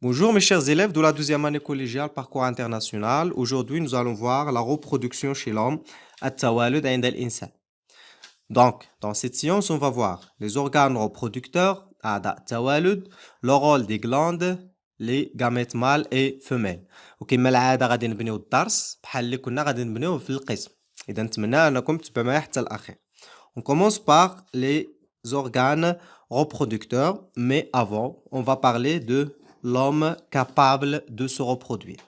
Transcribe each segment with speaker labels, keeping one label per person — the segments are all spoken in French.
Speaker 1: Bonjour mes chers élèves de la deuxième année collégiale Parcours international. Aujourd'hui, nous allons voir la reproduction chez l'homme, التوالد عند الإنسان. Donc, dans cette séance, on va voir les organes reproducteurs, أعضاء التوالد, le rôle des glandes, les gamètes mâles et femelles. وكما العادة غادي نبنيو الدرس بحال اللي كنا غادي نبنيوه في القسم. إذا نتمنى أنكم تتبعوا معايا حتى الأخير. On commence par les organes reproducteurs, mais avant, on va parler de l'homme capable de se reproduire.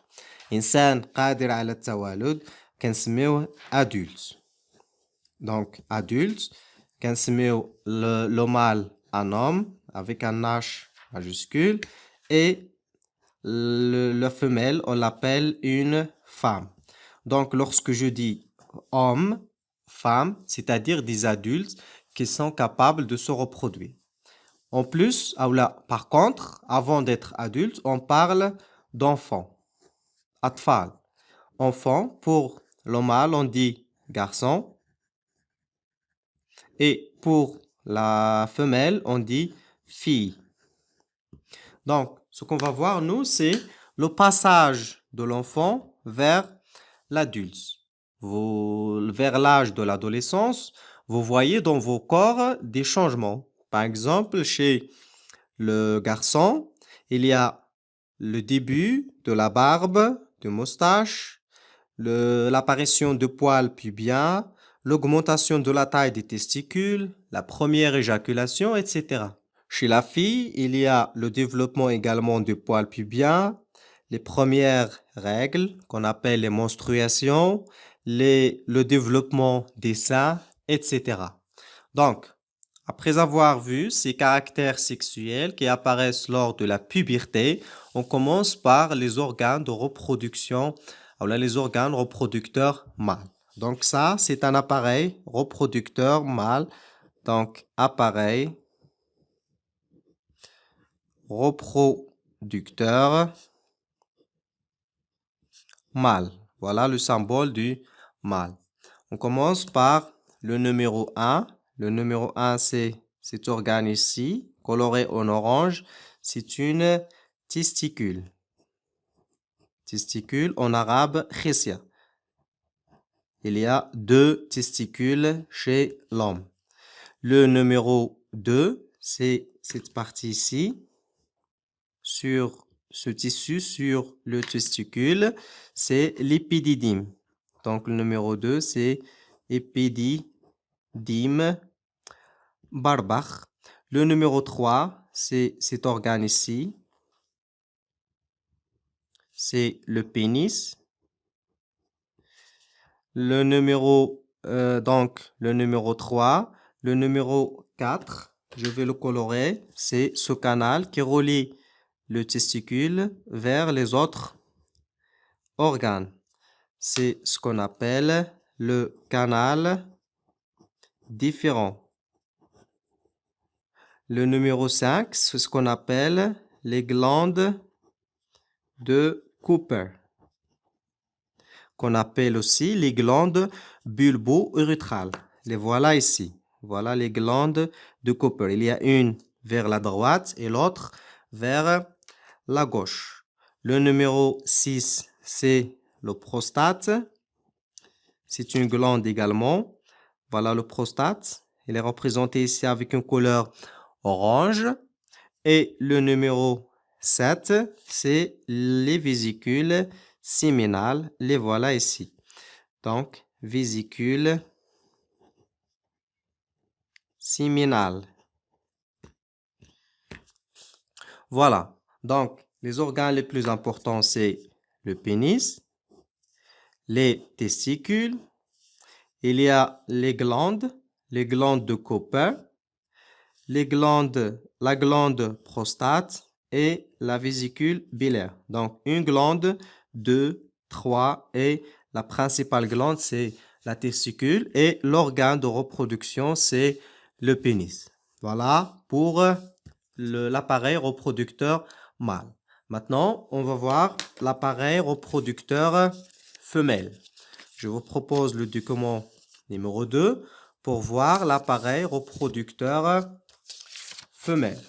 Speaker 1: إنسان قادر على التوالد كنسميوه adulte. Donc, adulte, كنسميو le mâle un homme avec un H majuscule et la femelle, on l'appelle une femme. Donc, lorsque je dis homme, femme, c'est-à-dire des adultes qui sont capables de se reproduire. En plus, par contre, avant d'être adulte, on parle d'enfant. Atfal. Enfant, pour le mâle, on dit garçon. Et pour la femelle, on dit fille. Donc, ce qu'on va voir, nous, c'est le passage de l'enfant vers l'adulte. Vers l'âge de l'adolescence, vous voyez dans vos corps des changements. Par exemple, chez le garçon, il y a le début de la barbe, de moustache, l'apparition de poils pubiens, l'augmentation de la taille des testicules, la première éjaculation, etc. Chez la fille, il y a le développement également de poils pubiens, les premières règles qu'on appelle les menstruations, le développement des seins, etc. Donc, après avoir vu ces caractères sexuels qui apparaissent lors de la puberté, on commence par les organes de reproduction, les organes reproducteurs mâles. Donc ça, c'est un appareil reproducteur mâle. Donc, appareil reproducteur mâle. Voilà le symbole du mâle. On commence par le numéro 1. Le numéro 1, c'est cet organe ici, coloré en orange. C'est une testicule. Testicule en arabe, khisia. Il y a 2 testicules chez l'homme. Le numéro 2, c'est cette partie ici. Sur ce tissu, sur le testicule, c'est l'épididyme. Donc, le numéro 2, c'est épididyme barbare. Le numéro 3, c'est cet organe ici. C'est le pénis. Le numéro 3. Le numéro 4, je vais le colorer, c'est ce canal qui relie le testicule vers les autres organes. C'est ce qu'on appelle le canal différent. Le numéro 5, c'est ce qu'on appelle les glandes de Cooper, qu'on appelle aussi les glandes bulbo-urétrales. Les voilà ici. Voilà les glandes de Cooper. Il y a une vers la droite et l'autre vers la gauche. Le numéro 6, c'est le prostate. C'est une glande également. Voilà le prostate. Il est représenté ici avec une couleur orange. Et le numéro 7, c'est les vésicules séminales. Les voilà ici. Donc, vésicules séminales. Voilà. Donc, les organes les plus importants, c'est le pénis, les testicules, il y a les glandes de Cooper, la glande prostate et la vésicule biliaire. Donc, une glande, 2, 3 et la principale glande, c'est la testicule et l'organe de reproduction, c'est le pénis. Voilà pour l'appareil reproducteur mâle. Maintenant, on va voir l'appareil reproducteur femelle. Je vous propose le document numéro 2 pour voir l'appareil reproducteur femelle.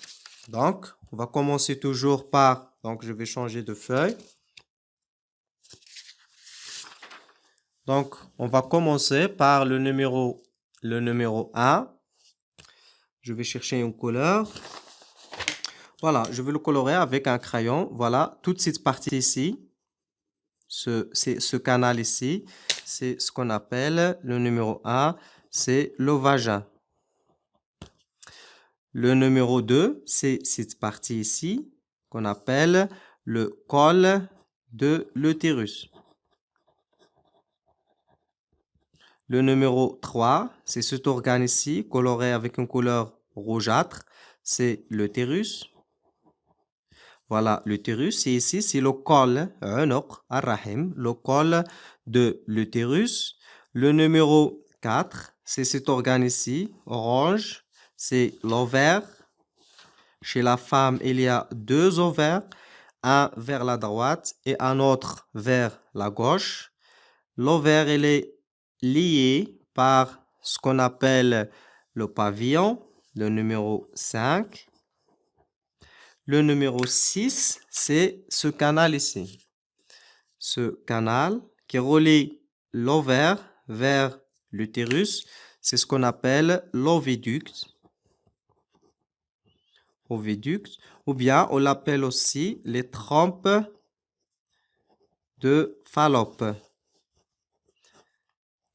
Speaker 1: Donc, on va commencer toujours par Donc, je vais changer de feuille. Donc, on va commencer par le numéro 1. Je vais chercher une couleur. Voilà, je vais le colorer avec un crayon. Voilà, toute cette partie ici, ce canal ici, c'est ce qu'on appelle le numéro 1, c'est le vagin. Le numéro 2, c'est cette partie ici qu'on appelle le col de l'utérus. Le numéro 3, c'est cet organe ici, coloré avec une couleur rougeâtre, c'est l'utérus. Voilà, l'utérus, et ici, c'est le col, ar-rahim, le col de l'utérus. Le numéro 4, c'est cet organe ici, orange, c'est l'ovaire. Chez la femme, il y a 2 ovaires, un vers la droite et un autre vers la gauche. L'ovaire, il est lié par ce qu'on appelle le pavillon, le numéro 5. Le numéro 6, c'est ce canal ici. Ce canal qui relie l'ovaire vers l'utérus, c'est ce qu'on appelle l'oviducte. Oviducte, ou bien on l'appelle aussi les trompes de Fallope.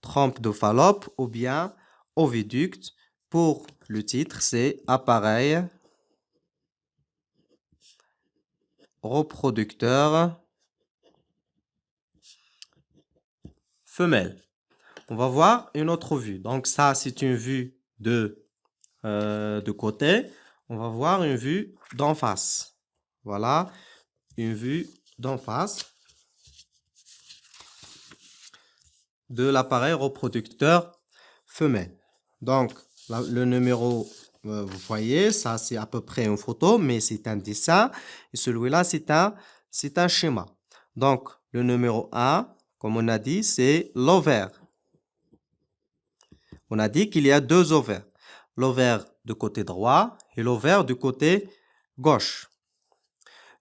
Speaker 1: Trompe de Fallope ou bien oviducte. Pour le titre, c'est appareil reproducteur femelle. On va voir une autre vue. Donc ça, c'est une vue de côté. On va voir une vue d'en face. Voilà, une vue d'en face de l'appareil reproducteur femelle. Donc, le numéro, vous voyez, ça c'est à peu près une photo, mais c'est un dessin. Et celui-là, c'est un schéma. Donc, le numéro 1, comme on a dit, c'est l'ovaire. On a dit qu'il y a 2 ovaires. L'ovaire du côté droit et l'ovaire du côté gauche.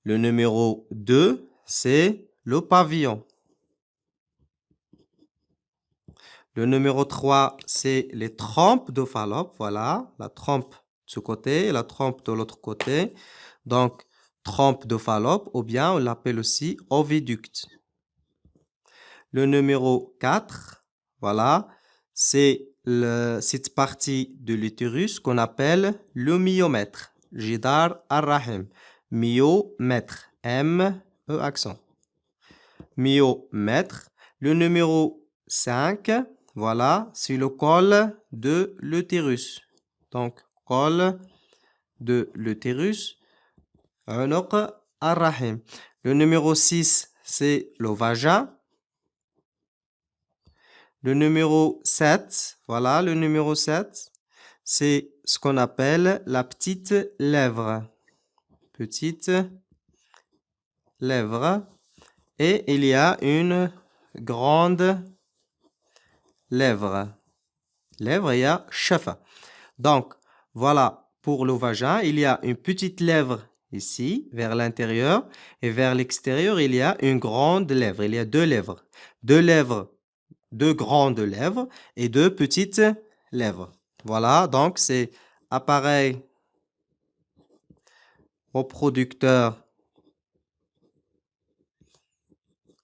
Speaker 1: Le numéro 2, c'est le pavillon. Le numéro 3, c'est les trompes de Fallope. Voilà, la trompe de ce côté et la trompe de l'autre côté. Donc, trompe de Fallope, ou bien on l'appelle aussi oviducte. Le numéro 4, voilà, c'est cette partie de l'utérus qu'on appelle le myomètre. Jidar ar-rahim. Myomètre. M-E accent. Myomètre. Le numéro 5, voilà, c'est le col de l'utérus. Donc, col de l'utérus. Ar-rahim. Le numéro 6, c'est le vagin. Le numéro 7, voilà, le numéro 7, c'est ce qu'on appelle la petite lèvre. Petite lèvre. Et il y a une grande lèvre. Lèvre, il y a shafa. Donc, voilà, pour le vagin, il y a une petite lèvre ici, vers l'intérieur. Et vers l'extérieur, il y a une grande lèvre. Il y a 2 lèvres. 2 lèvres. 2 grandes lèvres et 2 petites lèvres. Voilà, donc c'est appareil reproducteur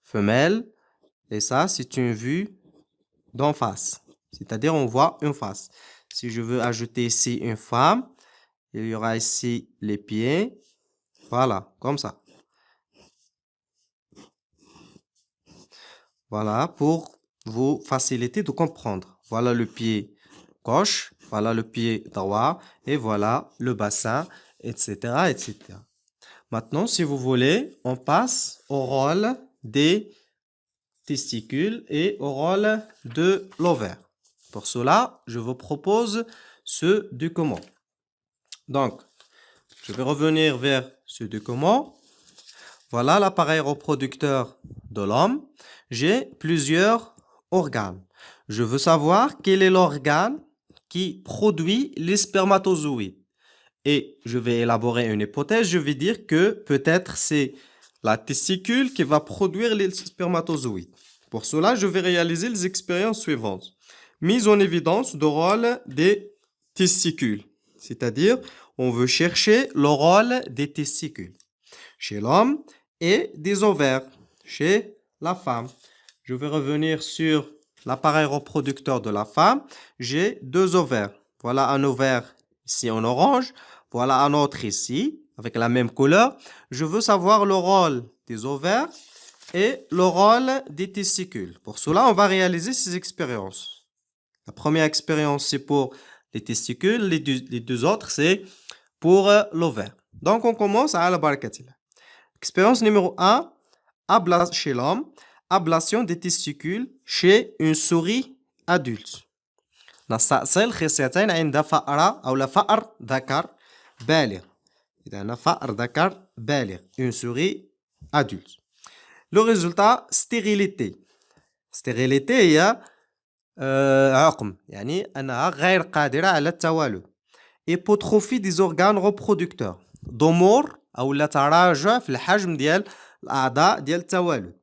Speaker 1: femelle. Et ça, c'est une vue d'en face. C'est-à-dire, on voit une face. Si je veux ajouter ici une femme, il y aura ici les pieds. Voilà, comme ça. Voilà, pour vous faciliter de comprendre. Voilà le pied gauche, voilà le pied droit, et voilà le bassin, etc., etc. Maintenant, si vous voulez, on passe au rôle des testicules et au rôle de l'ovaire. Pour cela, je vous propose ce document. Donc, je vais revenir vers ce document. Voilà l'appareil reproducteur de l'homme. J'ai plusieurs organes. Je veux savoir quel est l'organe qui produit les spermatozoïdes. et je vais élaborer une hypothèse, je vais dire que peut-être c'est la testicule qui va produire les spermatozoïdes. Pour cela, je vais réaliser les expériences suivantes. Mise en évidence du rôle des testicules, c'est-à-dire on veut chercher le rôle des testicules chez l'homme et des ovaires chez la femme. Je vais revenir sur l'appareil reproducteur de la femme. J'ai deux ovaires. Voilà un ovaire ici en orange. Voilà un autre ici avec la même couleur. Je veux savoir le rôle des ovaires et le rôle des testicules. Pour cela, on va réaliser ces expériences. La première expérience, c'est pour les testicules. Les deux autres, c'est pour l'ovaire. Donc, on commence à la barakatillah. Expérience numéro 1, chez l'homme, ablation des testicules chez une souris adulte. نستأصل خصيتين عند فأرة أو فأر ذكر بالغ. إذا فأر ذكر بالغ. Une souris adulte. Le résultat, stérilité. stérilité هي عقم، يعني أنها غير قادرة على التوالد. Hypotrophie des organes reproducteurs. ضمور أو تراجع في الحجم ديال الأعضاء ديال التوالد.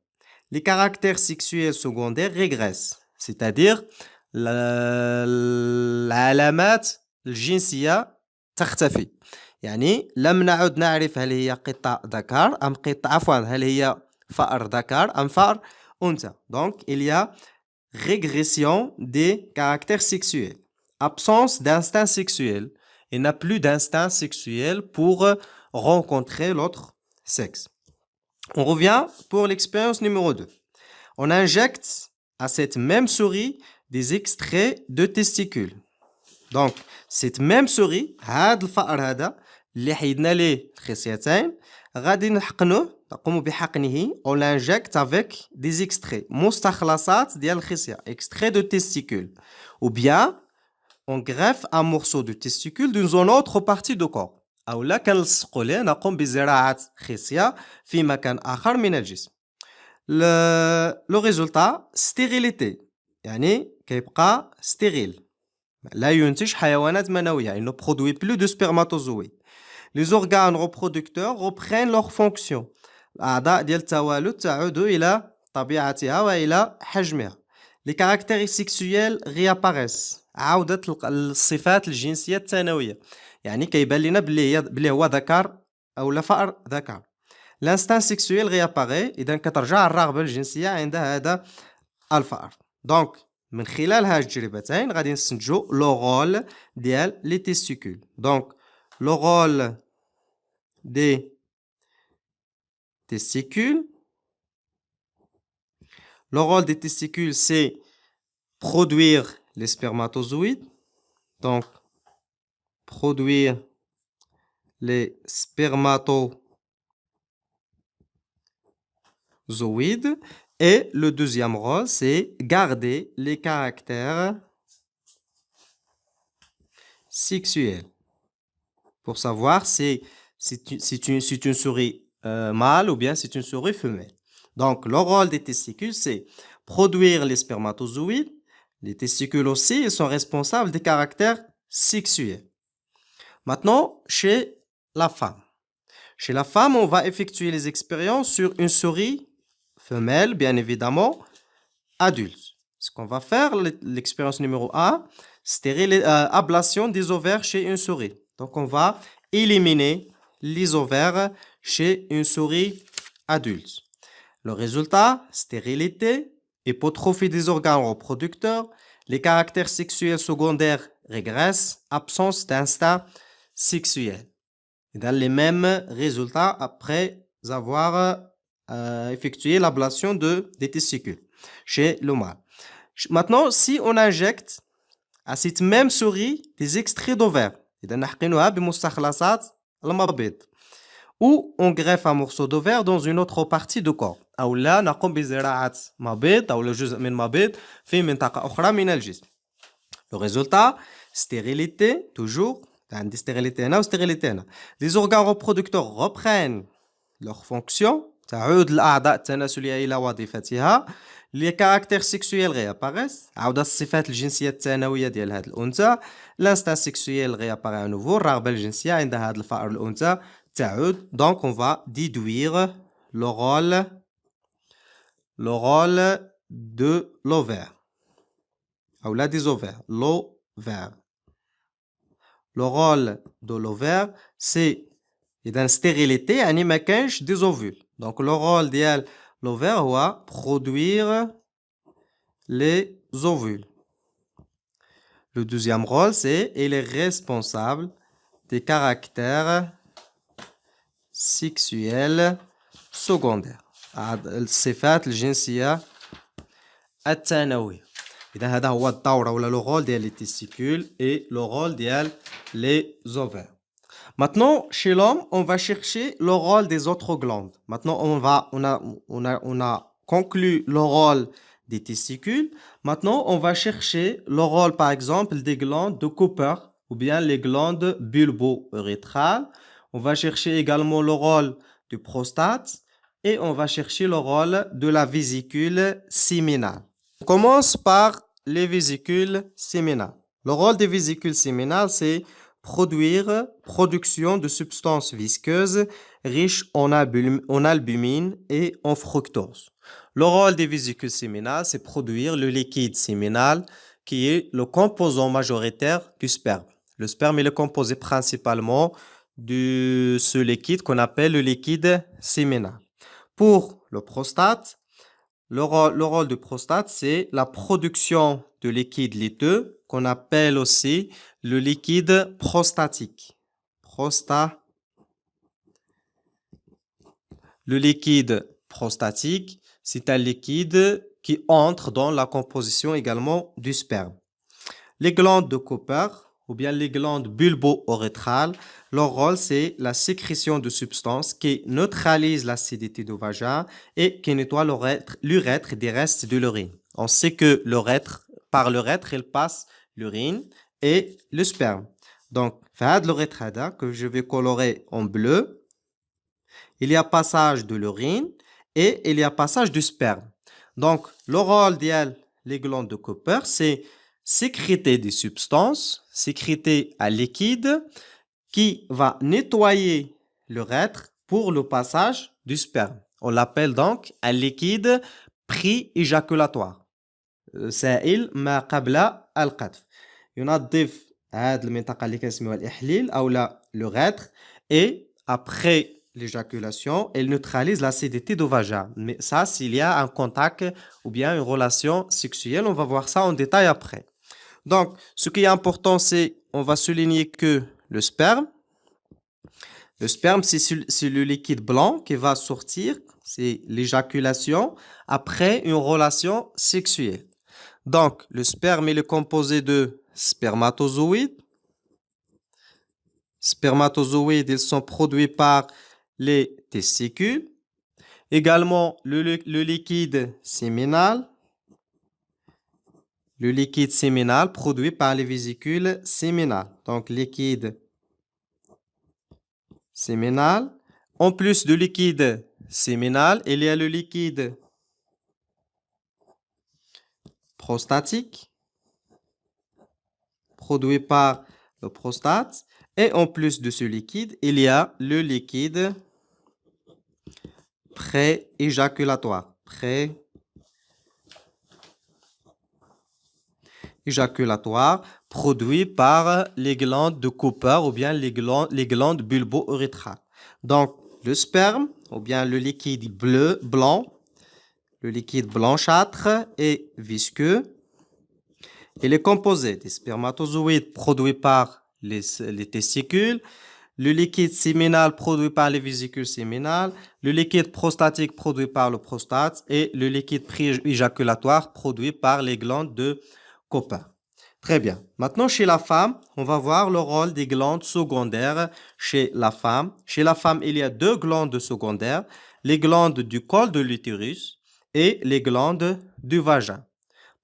Speaker 1: Les caractères sexuels secondaires régressent, c'est-à-dire العلامات الجنسية تختفي. يعني لم نعد نعرف هل هي قطة ذكر أم هل هي فأر ذكر أم فأر أنثى. Donc il y a régression des caractères sexuels. Absence d'instinct sexuel. Il n'a plus d'instinct sexuel pour rencontrer l'autre sexe. On revient pour l'expérience numéro 2. On injecte à cette même souris des extraits de testicules. Donc, cette même souris, هذا الفأر هذا اللي حيدنا ليه الخصيتين غادي نقوم بحقنه. On l'injecte avec des extraits مستخلصات ديال الخصية, extraits de testicules. Ou bien, on greffe un morceau de testicule d'une autre partie du corps. أو لا كنلصقوا ليه نقوم بزراعة خصية في مكان آخر من الجسم. Le résultat, stérilité. يعني كيبقى ستيريل. لا ينتج حيوانات منوية. Il ne produit plus de spermatozoïdes. Les organes reproducteurs reprennent leur fonction. الأعضاء ديال التوالد تعود إلى طبيعتها وإلى حجمها. Les caractères sexuels réapparaissent. عودة الصفات الجنسية الثانوية. يعني كيبان لنا بلي هو ذكر أو لا فأر ذكر. L'instinct sexuel réapparaît. إذا كترجع الرغبة الجنسية عند هذا الفأر. Donc من خلال هاد التجربتين غادي نستنتجو لو رول ديال لي تيستيكول. Donc le rôle des testicules. Le rôle des testicules, c'est produire les spermatozoïdes. Donc, produire les spermatozoïdes. Et le deuxième rôle, c'est garder les caractères sexuels. Pour savoir si c'est une souris mâle ou bien c'est une souris femelle. Donc, le rôle des testicules, c'est produire les spermatozoïdes. Les testicules aussi, ils sont responsables des caractères sexuels. Maintenant, chez la femme. Chez la femme, on va effectuer les expériences sur une souris femelle, bien évidemment, adulte. Ce qu'on va faire, l'expérience numéro 1, ablation des ovaires chez une souris. Donc, on va éliminer les ovaires chez une souris adulte. Le résultat, stérilité, hypotrophie des organes reproducteurs, les caractères sexuels secondaires régressent, absence d'instinct sexuel. Dans les mêmes résultats après avoir effectué l'ablation des testicules chez le mâle. Maintenant, si on injecte à cette même souris des extraits d'ovaires, ou on greffe un morceau d'ovaire dans une autre partie du corps. أو لا نقوم بزراعة مبيض أو جزء من مبيض في منطقة أخرى من الجسم. Le résultat, stérilité, toujours. Les organes reproducteurs reprennent leur fonction, تعود الأعضاء التناسلية إلى وظيفتها. لي كاركتير سيكسويل غياباريس، عاود الصفات الجنسية الثانوية ديال هاد الأنثى. لانستان سيكسويل غياباري نوفو، الرغبة الجنسية عند هاد الفأر الأنثى تعود. دونك اون فا ديدوير لو رول دو l'ovaire أو لا des ovaires. l'ovaire. Le rôle de l'ovaire c'est إذا stérilité يعني ما كانش des ovules. Donc le rôle ديال l'ovaire هو produire les ovules. Le deuxième rôle c'est il est responsable des caractères sexuels secondaires. الصفات الجنسية الثانوية. إذا هذا هو الدور ولا لو رول ديال لي تيستيكول et le rôle ديال les ovaires. Maintenant, chez l'homme, on va chercher le rôle des autres glandes. Maintenant, on a conclu le rôle des testicules. Maintenant, on va chercher le rôle, par exemple, des glandes de Cooper ou bien les glandes bulbo-urétrales. On va chercher également le rôle du prostate et on va chercher le rôle de la vésicule séminale. On commence par les vésicules séminales. Le rôle des vésicules séminales, c'est production de substances visqueuses riches en albumine et en fructose. Le rôle des vésicules séminales, c'est produire le liquide séminal qui est le composant majoritaire du sperme. Le sperme est composé principalement de ce liquide qu'on appelle le liquide séminal. Pour le prostate, le rôle du prostate, c'est la production de liquide laiteux qu'on appelle aussi le liquide prostatique. Le liquide prostatique, c'est un liquide qui entre dans la composition également du sperme. Les glandes de Cooper ou bien les glandes bulbo-urétrales, leur rôle c'est la sécrétion de substances qui neutralisent l'acidité du vagin et qui nettoient l'urètre des restes de l'urine. On sait que par l'urètre, il passe l'urine et le sperme. Donc, فهاد l'urètre هذا que je vais colorer en bleu, il y a passage de l'urine et il y a passage du sperme. Donc, le rôle des glandes de Cooper, c'est sécréter des substances, sécréter un liquide qui va nettoyer l'urètre pour le passage du sperme. On l'appelle donc un liquide pré-éjaculatoire. سائل ما قبل القذف. ينظف هذه المنطقة اللي كنسميوها الإحليل أو لا l'urètre et après l'éjaculation, elle neutralise l'acidité du vagin. Mais ça, s'il y a un contact ou bien une relation sexuelle, on va voir ça en détail après. Donc, ce qui est important, c'est on va souligner que le sperme, c'est le liquide blanc qui va sortir, c'est l'éjaculation après une relation sexuelle. Donc, le sperme est composé de spermatozoïdes. Spermatozoïdes, ils sont produits par les testicules. Également, le liquide séminal. Le liquide séminal produit par les vésicules séminales. Donc, liquide séminal. En plus du liquide séminal, il y a le liquide prostatique produit par le prostate. Et en plus de ce liquide, il y a le liquide pré-éjaculatoire. Éjaculatoire produit par les glandes de Cooper ou bien les glandes bulbo-urétrales. Donc, le sperme ou bien le liquide blanc, le liquide blanchâtre et visqueux, il est composé des spermatozoïdes produits par les testicules, le liquide séminal produit par les vésicules séminales, le liquide prostatique produit par le prostate et le liquide pré-éjaculatoire produit par les glandes de Cooper. Très bien. Maintenant, chez la femme, on va voir le rôle des glandes secondaires chez la femme. Chez la femme, il y a deux glandes secondaires, les glandes du col de l'utérus et les glandes du vagin.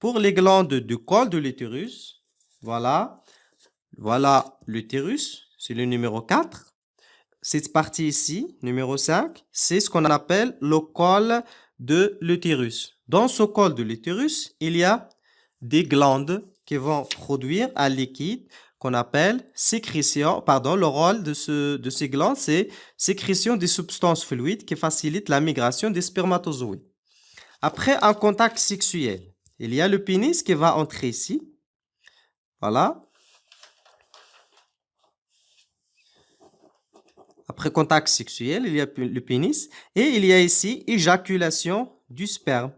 Speaker 1: Pour les glandes du col de l'utérus, voilà l'utérus, c'est le numéro 4. cette partie ici, numéro 5, c'est ce qu'on appelle le col de l'utérus. Dans ce col de l'utérus, il y a des glandes qui vont produire un liquide qu'on appelle sécrétion. Pardon, le rôle de ces glandes, c'est sécrétion des substances fluides qui facilitent la migration des spermatozoïdes. Après un contact sexuel, il y a le pénis qui va entrer ici. Voilà. Après contact sexuel, il y a le pénis et il y a ici éjaculation du sperme.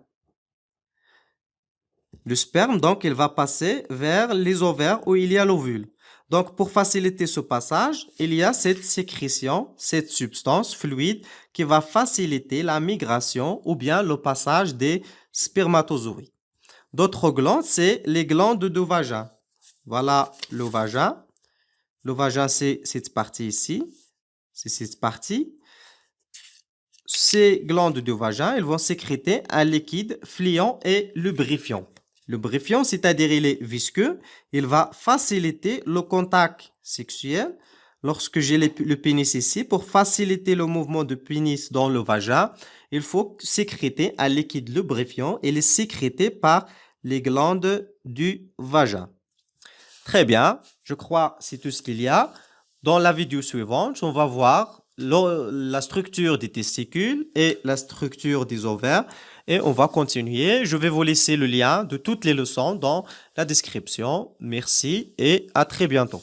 Speaker 1: Le sperme, donc, il va passer vers les ovaires où il y a l'ovule. Donc, pour faciliter ce passage, il y a cette sécrétion, cette substance fluide qui va faciliter la migration ou bien le passage des spermatozoïdes. D'autres glandes, c'est les glandes du vagin. Voilà le vagin. Le vagin, c'est cette partie ici. C'est cette partie. Ces glandes du vagin, elles vont sécréter un liquide fluide et lubrifiant. Lubrifiant, c'est-à-dire il est visqueux, il va faciliter le contact sexuel. Lorsque j'ai le pénis ici, pour faciliter le mouvement du pénis dans le vagin, il faut sécréter un liquide lubrifiant. Il est sécrété par les glandes du vagin. Très bien, je crois que c'est tout ce qu'il y a. Dans la vidéo suivante, on va voir la structure des testicules et la structure des ovaires. Et on va continuer. Je vais vous laisser le lien de toutes les leçons dans la description. Merci et à très bientôt.